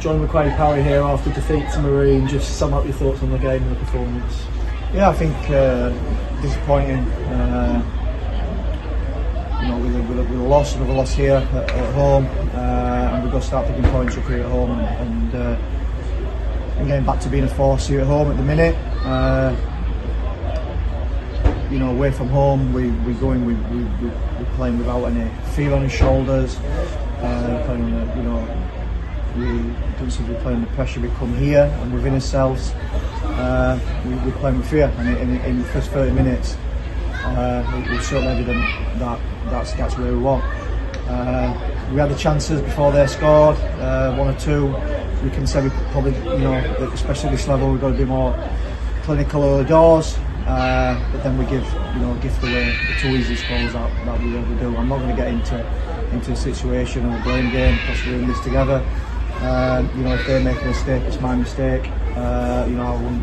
Joined with Craig Parry here after defeat to Marine. Just sum up your thoughts on the game and the performance. Yeah, I think disappointing. With a loss, another loss here at home, and we've got to start picking points up here at home and getting back to being a force here at home at the minute. Away from home, we're playing without any fear on his shoulders. We don't seem to be playing the pressure. We come here and within ourselves, we're playing with fear. And in the first 30 minutes, it was certainly evident that that's where we want. We had the chances before they scored, one or two. We can say we probably, especially at this level, we've got to be more clinical early doors. But then we gift away the two easy goals that we do. I'm not going to get into a situation of a blame game because we're in this together. If they make a mistake, it's my mistake. I wouldn't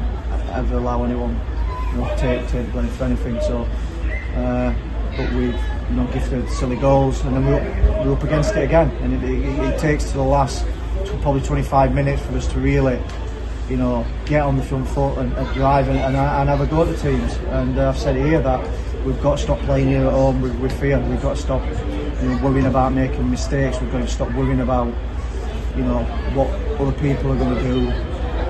ever allow anyone to take blame for anything. So, but we've gifted silly goals, and then we're up against it again. And it takes to the last probably 25 minutes for us to really, get on the front foot and drive and have a go at the teams. And I've said it here that we've got to stop playing here at home with fear. We've got to stop worrying about making mistakes. We've got to stop worrying about what other people are going to do.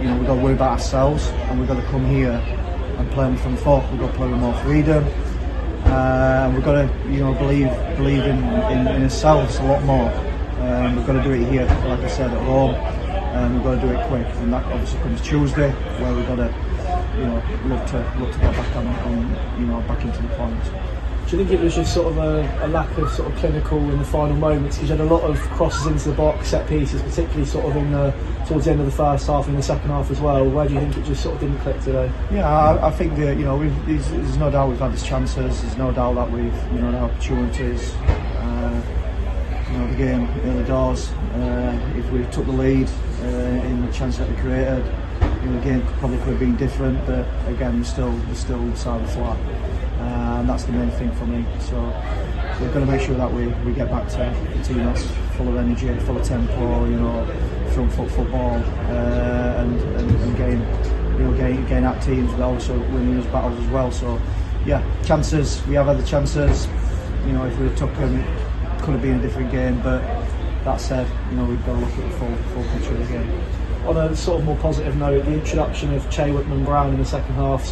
We've got to worry about ourselves, and we've got to come here and play on the front foot. We've got to play with more freedom, and we've got to believe in ourselves a lot more. We've got to do it here, like I said, at home. And we've got to do it quick, and that obviously comes Tuesday, where we've got to, look to get back on, back into the points. Do you think it was just sort of a lack of sort of clinical in the final moments? Because you had a lot of crosses into the box, set pieces, particularly sort of towards the end of the first half and the second half as well. Where do you think it just sort of didn't click today? Yeah, I think that there's no doubt we've had these chances. There's no doubt that we've had opportunities. The game early doors. If we took the lead in the chance that we created, the game probably could have been different. But again, we're still inside the flat, and that's the main thing for me. So we've got to make sure that we get back to a team that's full of energy, full of tempo, front foot football, and gain at teams, but also winning those battles as well. So yeah, chances. We have had the chances. If we took them, could have been a different game, but that said, we've got to look at the full picture of the game. On a sort of more positive note, the introduction of Che Whitman-Brown in the second half,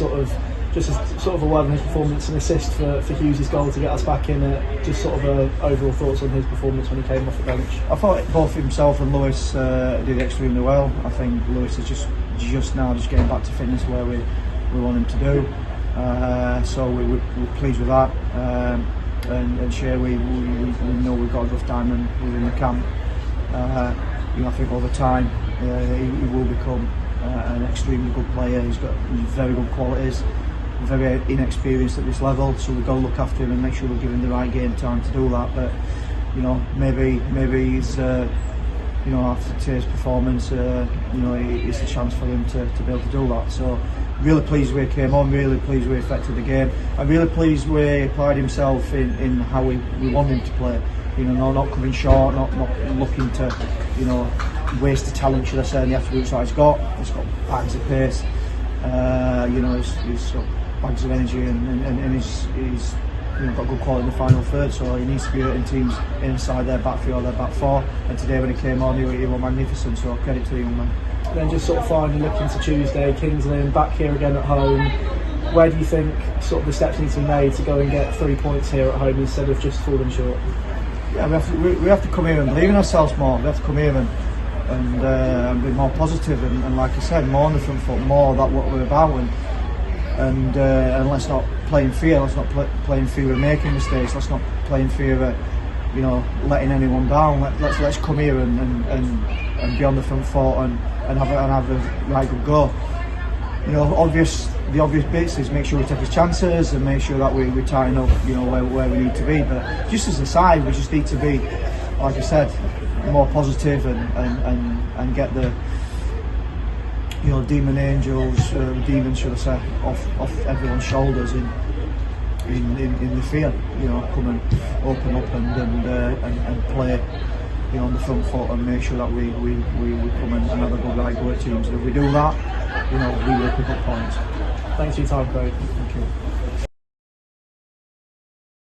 just as sort of a word on his performance, an assist for Hughes' goal to get us back in it. Just sort of overall thoughts on his performance when he came off the bench. I thought both himself and Lewis did extremely well. I think Lewis is just now getting back to fitness where we want him to do. So we're pleased with that. And Shea, we know we've got a rough time within the camp. I think over time he will become an extremely good player. He's got very good qualities, very inexperienced at this level, so we've got to look after him and make sure we're giving him the right game time to do that. But maybe he's after today's performance, it's a chance for him to be able to do that. So really pleased where he came on, really pleased where he affected the game. I'm really pleased where he applied himself in how we want him to play. Not coming short, not looking to waste the talent, should I say, in the attributes that he's got. He's got bags of pace, he's got bags of energy, and he's got good quality in the final third, so he needs to be hurting teams inside their back three or their back four. And today when he came on, he was magnificent, so credit to the young man. And then just sort of finally looking to Tuesday, Kings Lynn back here again at home. Where do you think sort of the steps need to be made to go and get 3 points here at home instead of just falling short? Yeah, we have to come here and believe in ourselves more. We have to come here and be more positive and like I said, more on the front foot, more about what we're about, and let's not play in fear. Let's not play in fear of making mistakes. Let's not play in fear of letting anyone down. Let's come here and be on the front foot and have a right good go. The obvious bits is make sure we take his chances and make sure that we tighten up, where we need to be. But just as a side, we just need to be, like I said, more positive and get the demon angels, demons, should I say, off everyone's shoulders in the field. Come and open up and play on the front foot and make sure that we come and like good teams. If we do that, we will pick up points. Thanks for your time, Craig. Thank you.